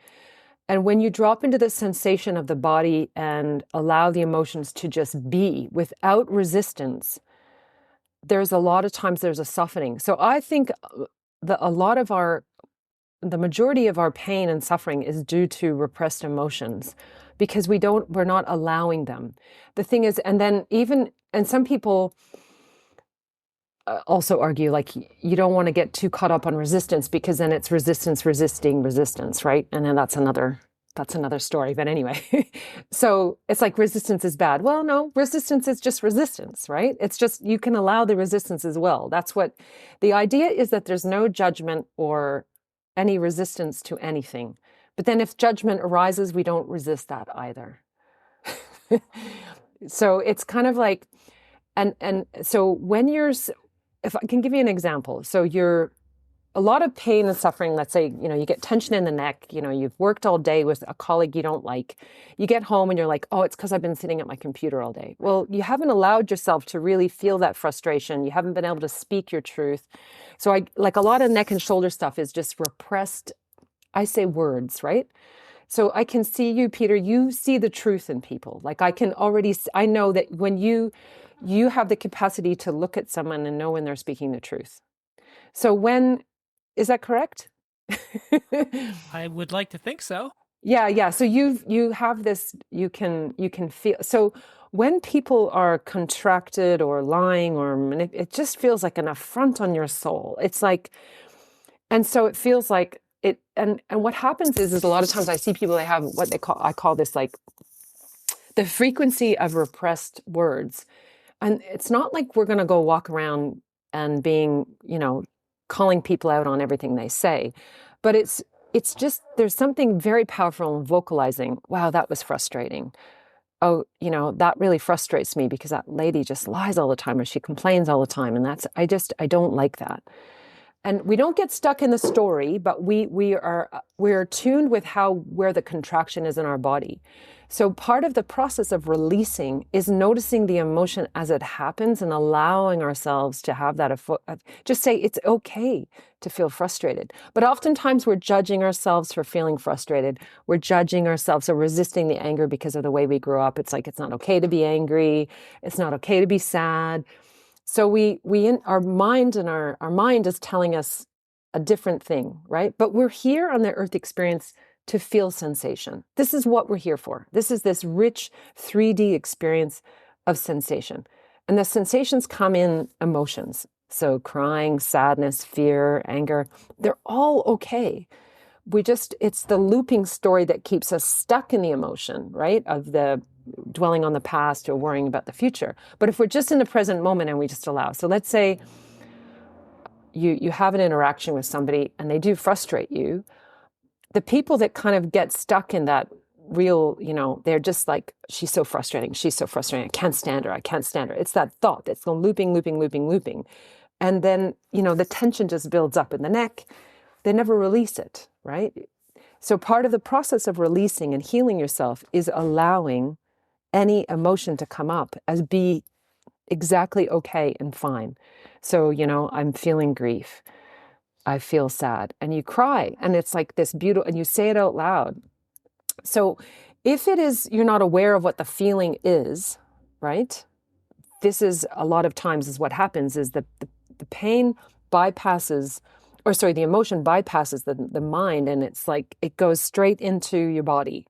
And when you drop into the sensation of the body and allow the emotions to just be without resistance, there's a lot of times there's a softening. So I think the majority of our pain and suffering is due to repressed emotions, because we're not allowing them. The thing is, and some people also argue, like, you don't want to get too caught up on resistance, because then it's resistance resisting resistance, right? And then that's another story. But anyway, so it's like resistance is bad. Well, no, resistance is just resistance, right? It's just, you can allow the resistance as well. That's what the idea is, that there's no judgment or any resistance to anything. But then if judgment arises, we don't resist that either. So it's kind of like, and so if I can give you an example, so a lot of pain and suffering, let's say, you get tension in the neck, you've worked all day with a colleague you don't like, you get home and you're like, oh, it's because I've been sitting at my computer all day. Well, you haven't allowed yourself to really feel that frustration. You haven't been able to speak your truth. So like a lot of neck and shoulder stuff is just repressed, I say, words, right? So I can see you, Peter, you see the truth in people. Like I know that when you have the capacity to look at someone and know when they're speaking the truth. So is that correct? I would like to think so. Yeah. So you have this, you can feel. So when people are contracted or lying it just feels like an affront on your soul. It's like, and so it feels like it, and what happens is a lot of times I see people, they have what I call this, like, the frequency of repressed words. And it's not like we're going to go walk around and being, calling people out on everything they say, but it's just, there's something very powerful in vocalizing, wow, that was frustrating. Oh, that really frustrates me because that lady just lies all the time, or she complains all the time. And I don't like that. And we don't get stuck in the story, but we're tuned with where the contraction is in our body. So part of the process of releasing is noticing the emotion as it happens and allowing ourselves to have that, just say it's okay to feel frustrated. But oftentimes we're judging ourselves for feeling frustrated. We're judging ourselves or resisting the anger because of the way we grew up. It's like, it's not okay to be angry. It's not okay to be sad. So our mind is telling us a different thing, right? But we're here on the earth experience to feel sensation. This is what we're here for. This is this rich 3D experience of sensation. And the sensations come in emotions. So crying, sadness, fear, anger, they're all okay. It's the looping story that keeps us stuck in the emotion, right? Of the dwelling on the past or worrying about the future. But if we're just in the present moment and we just allow, so let's say you have an interaction with somebody and they do frustrate you, the people that kind of get stuck in that real, they're just like, she's so frustrating. She's so frustrating. I can't stand her. I can't stand her. It's that thought that's going looping, looping, looping, looping. And then, the tension just builds up in the neck. They never release it, right? So part of the process of releasing and healing yourself is allowing any emotion to come up as be exactly okay and fine. So, I'm feeling grief. I feel sad. And you cry. And it's like this beautiful, and you say it out loud. So if it is, you're not aware of what the feeling is, right? This is a lot of times is what happens is that the pain bypasses, or sorry, the emotion bypasses the mind, and it's like it goes straight into your body,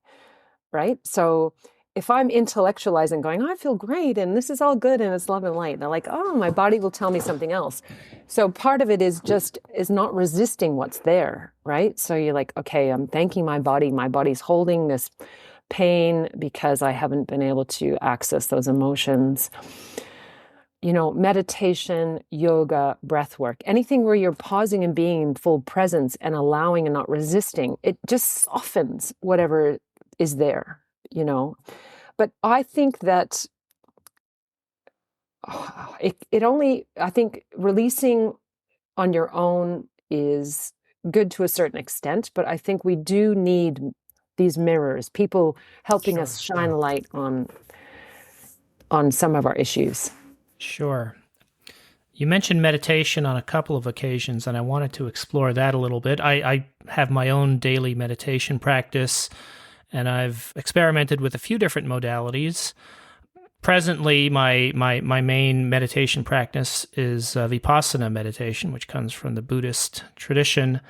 right? So if I'm intellectualizing, going, I feel great, and this is all good, and it's love and light, and they're like, oh, my body will tell me something else. So part of it is not resisting what's there, right? So you're like, okay, I'm thanking my body. My body's holding this pain because I haven't been able to access those emotions. Meditation, yoga, breath work, anything where you're pausing and being in full presence and allowing and not resisting, it just softens whatever is there, But I think that I think releasing on your own is good to a certain extent, but I think we do need these mirrors, people helping us shine a light on some of our issues. Sure. You mentioned meditation on a couple of occasions, and I wanted to explore that a little bit. I have my own daily meditation practice, and I've experimented with a few different modalities. Presently, my main meditation practice is Vipassana meditation, which comes from the Buddhist tradition.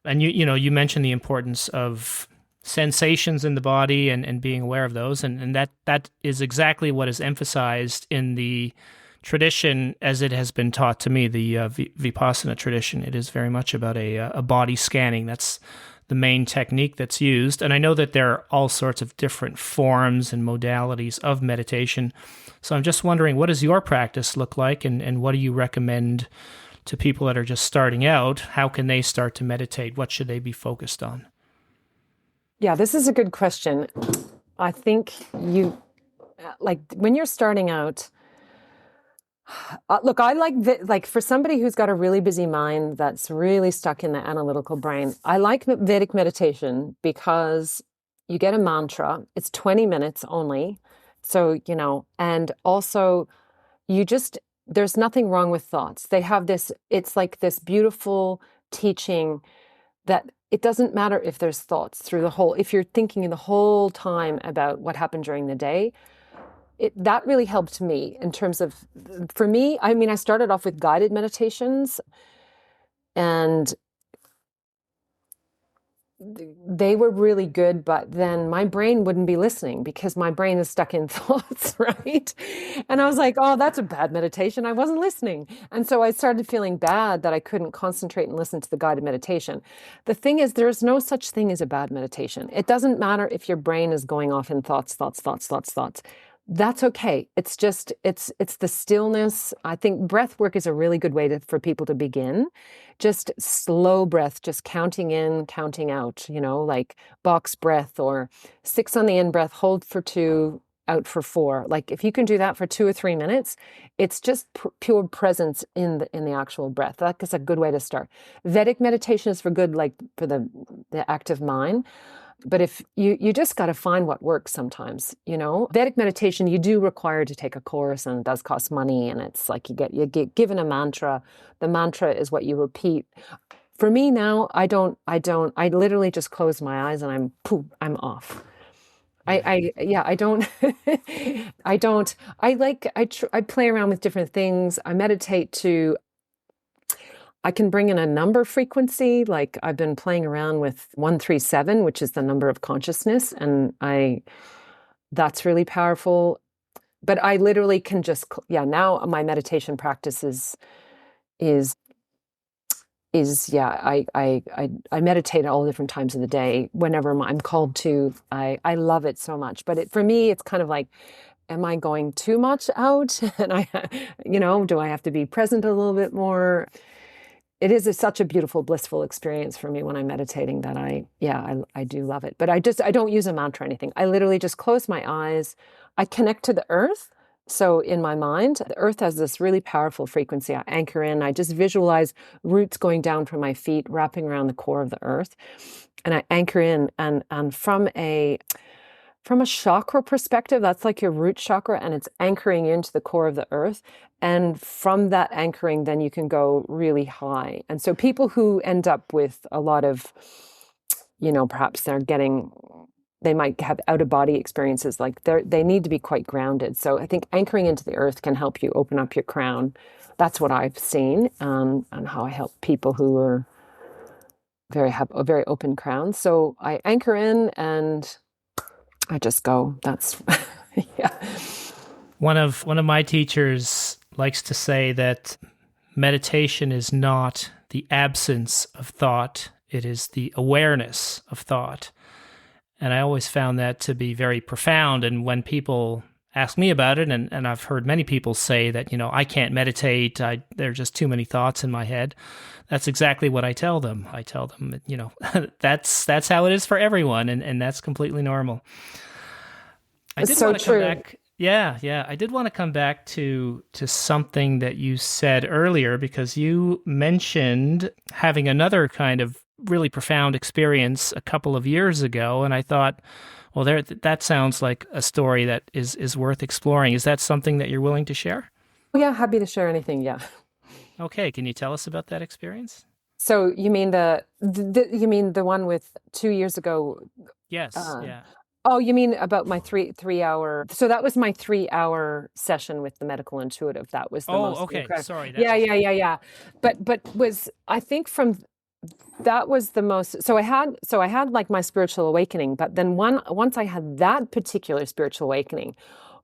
And you mentioned the importance of sensations in the body and being aware of those, and that is exactly what is emphasized in the tradition as it has been taught to me, the Vipassana tradition. It is very much about a body scanning. That's the main technique that's used. And I know that there are all sorts of different forms and modalities of meditation. So I'm just wondering, what does your practice look like, and what do you recommend to people that are just starting out? How can they start to meditate? What should they be focused on? Yeah, this is a good question. I think when you're starting out, look, I like for somebody who's got a really busy mind that's really stuck in the analytical brain, I like Vedic meditation because you get a mantra. It's 20 minutes only. So, and also there's nothing wrong with thoughts. They have it's like this beautiful teaching that it doesn't matter if there's thoughts if you're thinking the whole time about what happened during the day. That really helped me in terms of, for me, I started off with guided meditations, and they were really good, but then my brain wouldn't be listening because my brain is stuck in thoughts, right? And I was like, oh, that's a bad meditation. I wasn't listening. And so I started feeling bad that I couldn't concentrate and listen to the guided meditation. The thing is, there's no such thing as a bad meditation. It doesn't matter if your brain is going off in thoughts. That's okay. It's just, it's the stillness. I think breath work is a really good way for people to begin. Just slow breath, just counting in, counting out, like box breath, or 6 on the in breath, hold for 2, out for 4. Like if you can do that for 2 or 3 minutes, it's just pure presence in the actual breath. That's a good way to start. Vedic meditation is for the active mind. But if you just got to find what works sometimes, Vedic meditation, you do require to take a course, and it does cost money, and it's like you get given a mantra. The mantra is what you repeat. For me now, I literally just close my eyes and I'm off. I play around with different things. I meditate too. I can bring in a number frequency, like I've been playing around with 137, which is the number of consciousness, and that's really powerful. But I literally can now my meditation practice I meditate at all different times of the day whenever I'm called to. I love it so much. But for me, it's kind of like, am I going too much out? And do I have to be present a little bit more? it is such a beautiful, blissful experience for me when I'm meditating that I do love it. But I don't use a mantra or anything. I literally just close my eyes. I connect to the earth. So in my mind, the earth has this really powerful frequency. I anchor in, I just visualize roots going down from my feet, wrapping around the core of the earth. And I anchor in, and from a chakra perspective, that's like your root chakra, and it's anchoring into the core of the earth. And from that anchoring, then you can go really high. And so people who end up with a lot of, perhaps they might have out of body experiences, like they need to be quite grounded. So I think anchoring into the earth can help you open up your crown. That's what I've seen, and how I help people who are have a very open crown. So I anchor in and I just go. That's yeah. One of my teachers likes to say that meditation is not the absence of thought, it is the awareness of thought. And I always found that to be very profound. And when people ask me about it, and I've heard many people say that, I can't meditate, there are just too many thoughts in my head. That's exactly what I tell them. I tell them, that's how it is for everyone, and that's completely normal. I did want to come back. Yeah. I did want to come back to something that you said earlier, because you mentioned having another kind of really profound experience a couple of years ago, and I thought, well, that sounds like a story that is worth exploring. Is that something that you're willing to share? Yeah, happy to share anything. Yeah. Okay, can you tell us about that experience? So you mean you mean the one with 2 years ago? Yes. Yeah. Oh, you mean about my 3 hour? So that was my 3 hour session with the medical intuitive. That was the most okay. incredible. Sorry. Yeah. But was, I think, that was the most. So I had like my spiritual awakening, but then once I had that particular spiritual awakening,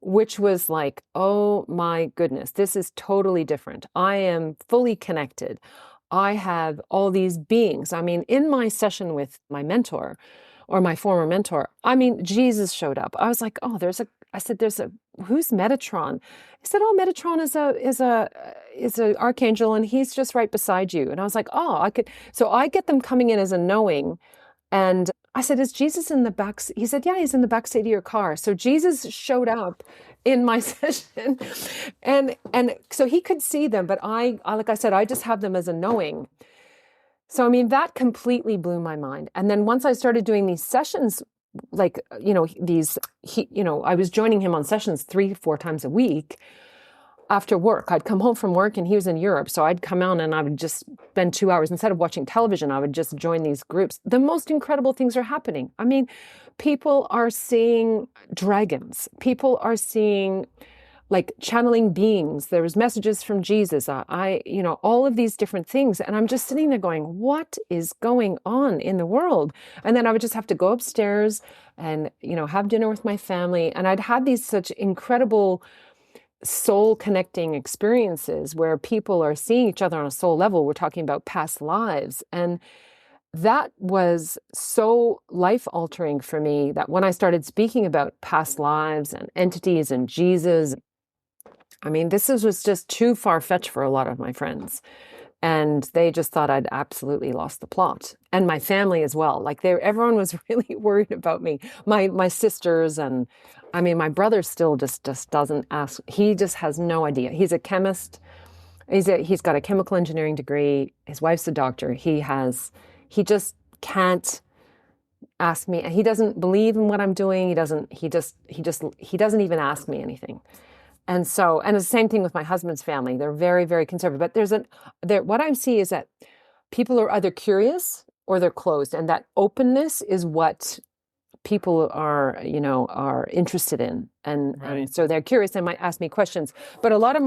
which was like, oh my goodness, this is totally different. I am fully connected. I have all these beings. I mean, in my session with my mentor, or my former mentor, I mean, Jesus showed up. I was like, oh, I said, who's Metatron? He said, oh, Metatron is a archangel, and he's just right beside you. And I was like, oh, so I get them coming in as a knowing. And I said, is Jesus in the back? He said, yeah, he's in the back seat of your car. So Jesus showed up in my session, and so he could see them, but I like I said, I just have them as a knowing. So, I mean, that completely blew my mind. And then once I started doing these sessions, like, I was joining him on sessions 3-4 times a week after work. I'd come home from work and he was in Europe. So I'd come out and I would just spend 2 hours. Instead of watching television, I would just join these groups. The most incredible things are happening. I mean, people are seeing dragons. People are seeing like channeling beings. There was messages from Jesus. All of these different things. And I'm just sitting there going, what is going on in the world? And then I would just have to go upstairs and, have dinner with my family. And I'd had these such incredible soul connecting experiences where people are seeing each other on a soul level. We're talking about past lives. And that was so life altering for me that when I started speaking about past lives and entities and Jesus, I mean, this was just too far-fetched for a lot of my friends. And they just thought I'd absolutely lost the plot. And my family as well. Like everyone was really worried about me. My sisters, and I mean, my brother still just doesn't ask. He just has no idea. He's a chemist. He's got a chemical engineering degree. His wife's a doctor. He just can't ask me. He doesn't believe in what I'm doing. He doesn't even ask me anything. And it's the same thing with my husband's family. They're very, very conservative. But what I see is that people are either curious or they're closed. And that openness is what people are interested in. And so they're curious. They might ask me questions. But a lot of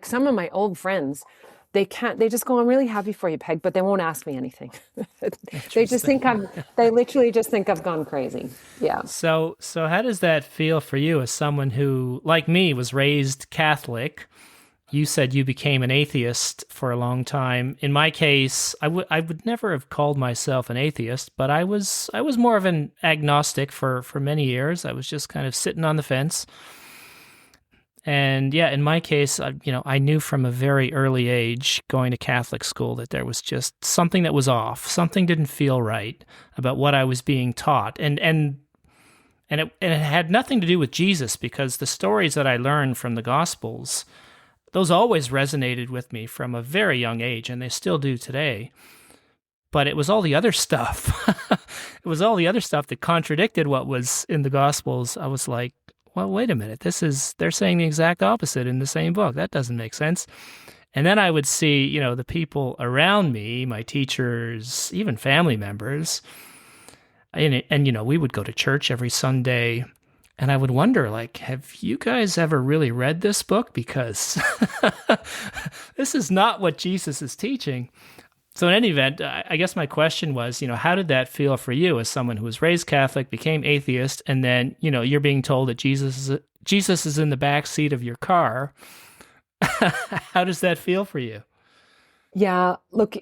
some of my old friends, they just go, I'm really happy for you, Peg, but they won't ask me anything. They literally just think I've gone crazy. Yeah. So how does that feel for you as someone who, like me, was raised Catholic? You said you became an atheist for a long time. In my case, I would never have called myself an atheist, but I was more of an agnostic for many years. I was just kind of sitting on the fence. And yeah, in my case, I knew from a very early age going to Catholic school that there was just something that was off. Something didn't feel right about what I was being taught. And it had nothing to do with Jesus, because the stories that I learned from the Gospels, those always resonated with me from a very young age, and they still do today. But it was all the other stuff. It was all the other stuff that contradicted what was in the Gospels. I was like, well, wait a minute. They're saying the exact opposite in the same book. That doesn't make sense. And then I would see, the people around me, my teachers, even family members, and we would go to church every Sunday, and I would wonder, like, have you guys ever really read this book? Because this is not what Jesus is teaching. So in any event, I guess my question was, how did that feel for you as someone who was raised Catholic, became atheist, and then, you're being told that Jesus is in the back seat of your car? How does that feel for you? Yeah, look,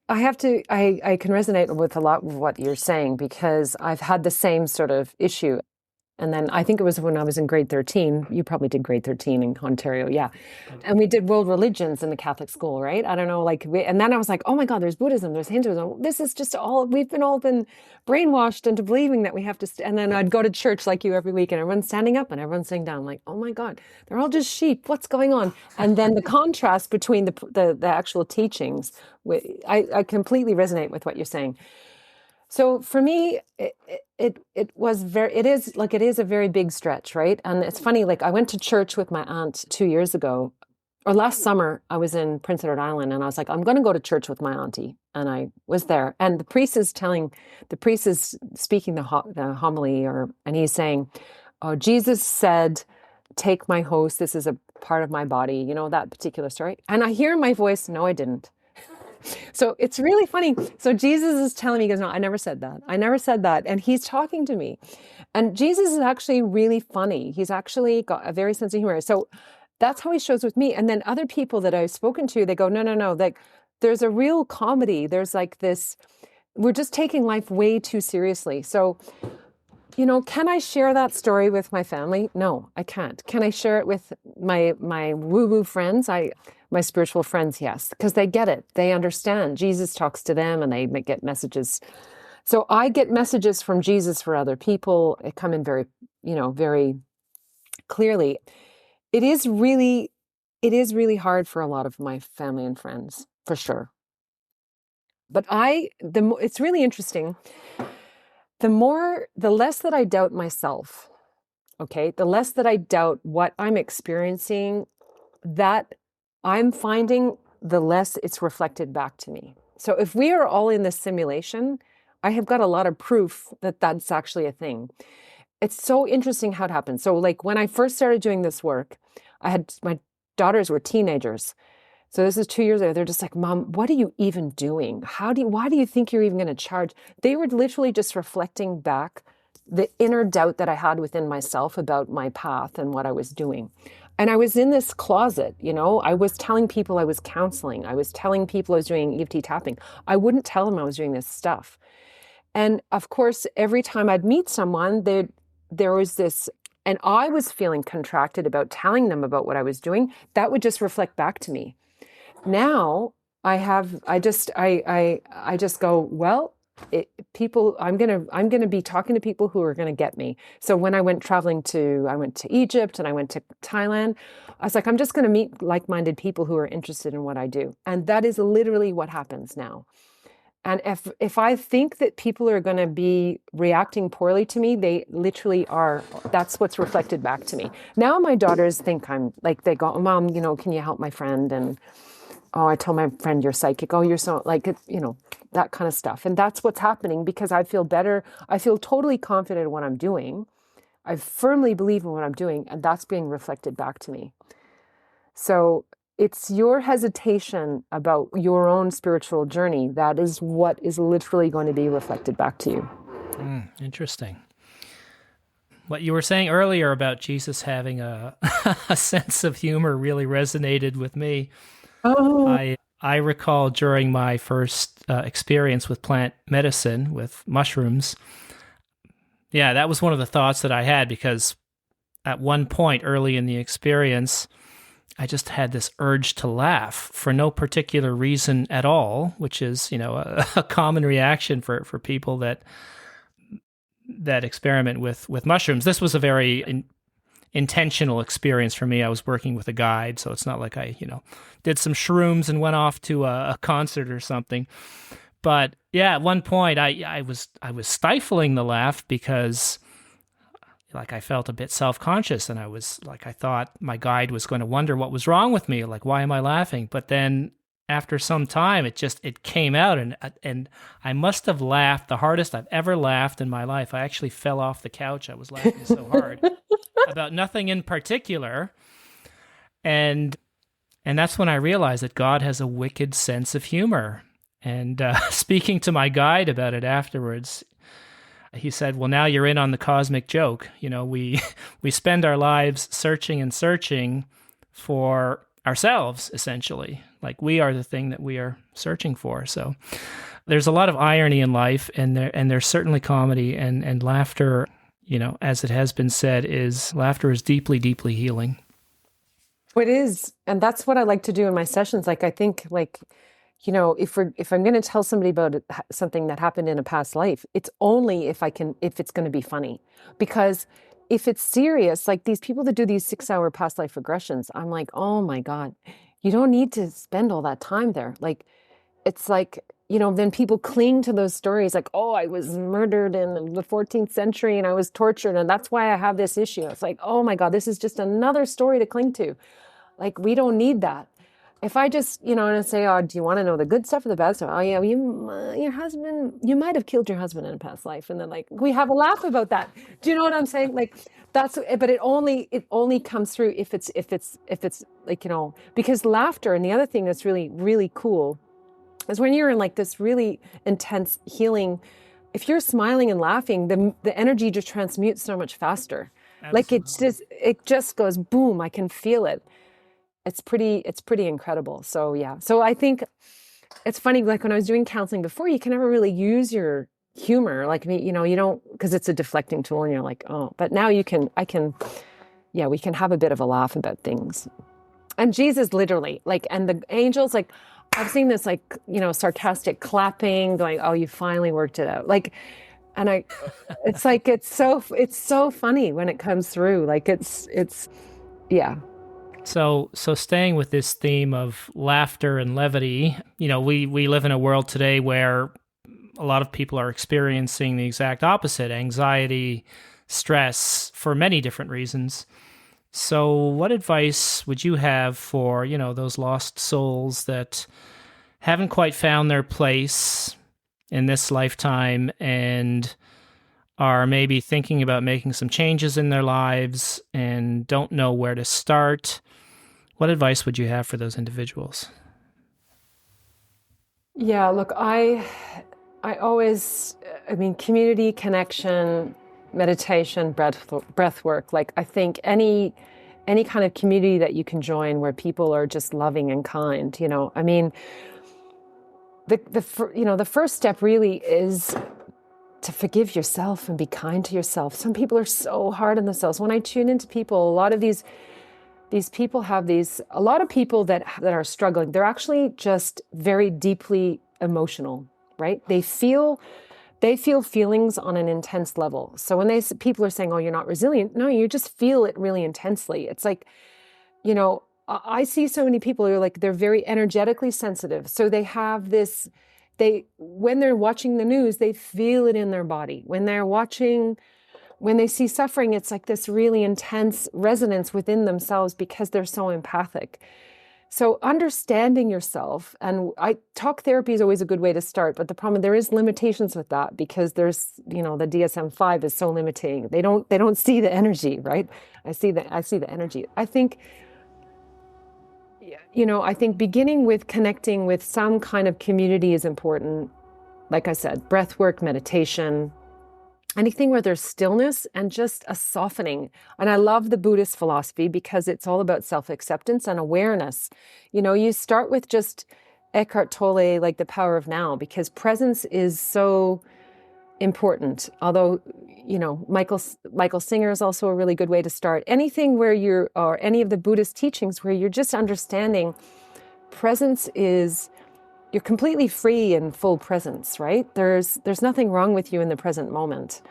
I can resonate with a lot of what you're saying, because I've had the same sort of issue. And then I think it was when I was in grade 13. You probably did grade 13 in Ontario. Yeah. And we did world religions in the Catholic school, right? I don't know, and then I was like, oh my God, there's Buddhism, there's Hinduism. This is just we've all been brainwashed into believing that we have to, and then I'd go to church like you every week, and everyone's standing up and everyone's sitting down. I'm like, oh my God, they're all just sheep. What's going on? And then the contrast between the actual teachings, I completely resonate with what you're saying. So for me, it is a very big stretch, right? And it's funny, like I went to church with my aunt 2 years ago, or last summer. I was in Prince Edward Island, and I was like, I'm going to go to church with my auntie, and I was there, and the priest is speaking the homily, and he's saying, "Oh, Jesus said, take my host. This is a part of my body." That particular story, and I hear in my voice, "No, I didn't." So it's really funny. So Jesus is telling me, he goes, "No, I never said that. I never said that." And he's talking to me. And Jesus is actually really funny. He's actually got a very sense of humor. So that's how he shows with me. And then other people that I've spoken to, they go, no. Like there's a real comedy. There's like this, we're just taking life way too seriously. So, can I share that story with my family? No, I can't. Can I share it with my woo-woo friends? My spiritual friends, yes, because they get it. They understand. Jesus talks to them, and they get messages. So I get messages from Jesus for other people. It come in very, very clearly. It is really hard for a lot of my family and friends, for sure. But it's really interesting. The less that I doubt myself, okay, the less that I doubt what I'm experiencing, that I'm finding, the less it's reflected back to me. So if we are all in this simulation, I have got a lot of proof that that's actually a thing. It's so interesting how it happens. So like when I first started doing this work, my daughters were teenagers. So this is 2 years ago. They're just like, "Mom, what are you even doing? Why do you think you're even going to charge?" They were literally just reflecting back the inner doubt that I had within myself about my path and what I was doing. And I was in this closet, I was telling people I was counseling. I was telling people I was doing EFT tapping. I wouldn't tell them I was doing this stuff. And of course, every time I'd meet someone, there was this, and I was feeling contracted about telling them about what I was doing. That would just reflect back to me. Now I just go, well, I'm going to be talking to people who are going to get me. So when I went I went to Egypt and I went to Thailand, I was like, I'm just going to meet like-minded people who are interested in what I do. And that is literally what happens now. And if I think that people are going to be reacting poorly to me, they literally are. That's what's reflected back to me. Now my daughters think I'm like, they go, "Mom, can you help my friend?" And, "Oh, I told my friend you're psychic. Oh, you're so," like, that kind of stuff. And that's what's happening, because I feel better. I feel totally confident in what I'm doing. I firmly believe in what I'm doing, and that's being reflected back to me. So it's your hesitation about your own spiritual journey that is what is literally going to be reflected back to you. Interesting. What you were saying earlier about Jesus having a sense of humor really resonated with me. Oh. I recall during my first experience with plant medicine, with mushrooms, yeah, that was one of the thoughts that I had, because at one point early in the experience, I just had this urge to laugh for no particular reason at all, which is, a common reaction for people that experiment with mushrooms. This was a very intentional experience for me. I was working with a guide, so it's not like I, did some shrooms and went off to a concert or something. But yeah, at one point I was stifling the laugh because like I felt a bit self-conscious, and I thought my guide was going to wonder what was wrong with me. Like, why am I laughing? But then after some time, it came out, and I must have laughed the hardest I've ever laughed in my life. I actually fell off the couch. I was laughing so hard about nothing in particular. And that's when I realized that God has a wicked sense of humor. And speaking to my guide about it afterwards, he said, well, now you're in on the cosmic joke. We spend our lives searching and searching for ourselves, essentially. Like we are the thing that we are searching for. So there's a lot of irony in life, and there's certainly comedy, and laughter, as it has been said, laughter is deeply, deeply healing. It is. And that's what I like to do in my sessions. Like, I think if I'm going to tell somebody about something that happened in a past life, it's only if it's going to be funny. Because if it's serious, like these people that do these 6-hour past life regressions, I'm like, oh my God, you don't need to spend all that time there. Like, it's like, then people cling to those stories like, oh, I was murdered in the 14th century and I was tortured, and that's why I have this issue. It's like, oh my God, this is just another story to cling to. Like, we don't need that. If I just, and I say, oh, do you want to know the good stuff or the bad stuff? Oh yeah, your husband, you might have killed your husband in a past life. And then like, we have a laugh about that. Do you know what I'm saying? Like but it only comes through if it's like, because laughter, and the other thing that's really, really cool is when you're in like this really intense healing, if you're smiling and laughing, the energy just transmutes so much faster. Absolutely. Like it just goes boom. I can feel it. It's pretty incredible. So yeah. So I think it's funny, like when I was doing counseling before, you can never really use your humor. Like me, you don't, because it's a deflecting tool and you're like, oh, but now we can have a bit of a laugh about things. And Jesus literally, like, and the angels, like, I've seen this, like, sarcastic clapping, going, oh, you finally worked it out. Like, and it's like, it's so funny when it comes through. Like it's, yeah. So staying with this theme of laughter and levity, we live in a world today where a lot of people are experiencing the exact opposite: anxiety, stress, for many different reasons. So what advice would you have for, those lost souls that haven't quite found their place in this lifetime and are maybe thinking about making some changes in their lives and don't know where to start? What advice would you have for those individuals? Yeah, look, I always, community, connection, meditation, breath work. Like, I think any kind of community that you can join where people are just loving and kind, the first step really is to forgive yourself and be kind to yourself. Some people are so hard on themselves. When I tune into people, a lot of these people have a lot of people that are struggling. They're actually just very deeply emotional, right? They feel feelings on an intense level. So when people are saying, oh, you're not resilient, no, you just feel it really intensely. It's like, I see so many people who are like, they're very energetically sensitive. So they have when they're watching the news, they feel it in their body. When they see suffering, it's like this really intense resonance within themselves because they're so empathic. So understanding yourself, and talk therapy is always a good way to start, but the problem, there is limitations with that because there's, the DSM-5 is so limiting. They don't see the energy, right? I see the energy. I think beginning with connecting with some kind of community is important. Like I said, breath work, meditation, anything where there's stillness and just a softening. And I love the Buddhist philosophy because it's all about self-acceptance and awareness. You start with just Eckhart Tolle, like the power of now, because presence is so, important. Although, Michael Singer is also a really good way to start. Anything where or any of the Buddhist teachings where you're just understanding presence is, you're completely free in full presence, right? There's nothing wrong with you in the present moment.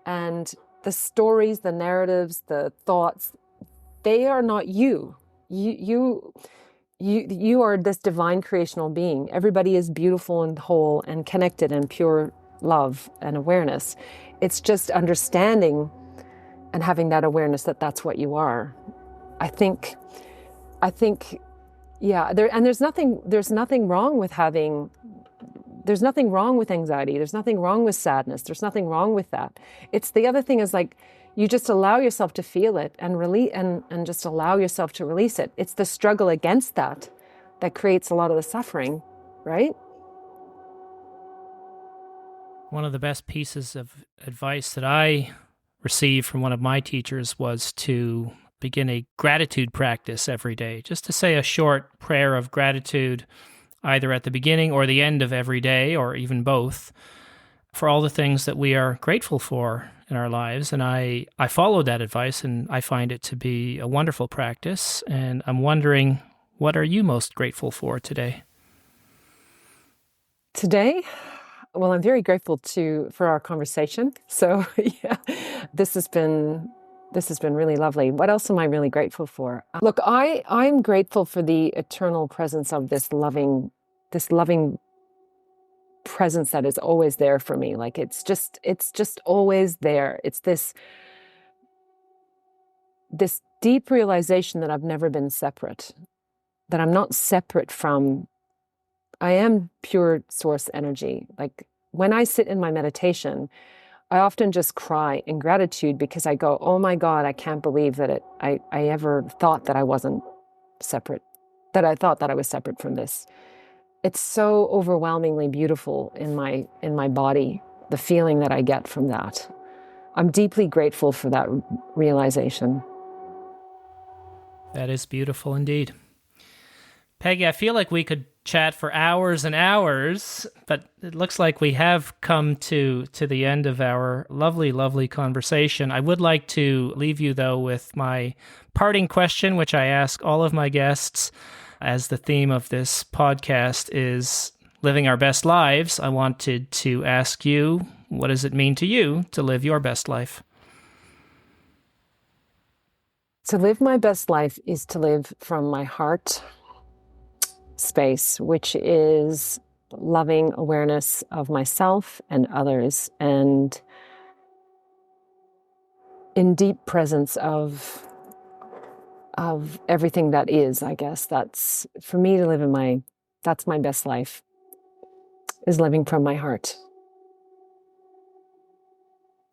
And the stories, the narratives, the thoughts, they are not you. You are this divine creational being. Everybody is beautiful and whole and connected and pure love and awareness. It's just understanding and having that awareness that that's what you are. I think, yeah. There's nothing wrong with there's nothing wrong with anxiety. There's nothing wrong with sadness. There's nothing wrong with that. It's the other thing is like, you just allow yourself to feel it and release, and just allow yourself to release it. It's the struggle against that creates a lot of the suffering, right? One of the best pieces of advice that I received from one of my teachers was to begin a gratitude practice every day, just to say a short prayer of gratitude, either at the beginning or the end of every day, or even both, for all the things that we are grateful for in our lives. And I followed that advice, and I find it to be a wonderful practice. And I'm wondering, what are you most grateful for today? Today? Well, I'm very grateful for our conversation. So yeah, this has been really lovely. What else am I really grateful for? Look, I'm grateful for the eternal presence of this loving presence that is always there for me. Like it's just always there. It's this deep realization that I've never been separate, that I'm not separate from, I am pure source energy. Like when I sit in my meditation, I often just cry in gratitude because I go, oh my God, I can't believe that I ever thought that I wasn't separate, that I thought that I was separate from this. It's so overwhelmingly beautiful in my body, the feeling that I get from that. I'm deeply grateful for that realization. That is beautiful indeed. Peggy, I feel like we could chat for hours and hours, but it looks like we have come to the end of our lovely, lovely conversation. I would like to leave you, though, with my parting question, which I ask all of my guests. As the theme of this podcast is living our best lives, I wanted to ask you, what does it mean to you to live your best life? To live my best life is to live from my heart space, which is loving awareness of myself and others, and in deep presence of everything that is. I guess that's for me to live that's my best life, is living from my heart.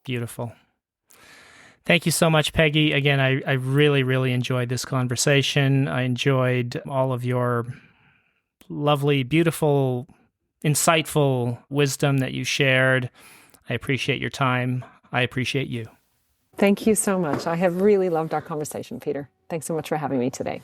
Beautiful. Thank you so much, Peggy. Again, I really, really enjoyed this conversation. I enjoyed all of your lovely, beautiful, insightful wisdom that you shared. I appreciate your time. I appreciate you. Thank you so much. I have really loved our conversation, Peter. Thanks so much for having me today.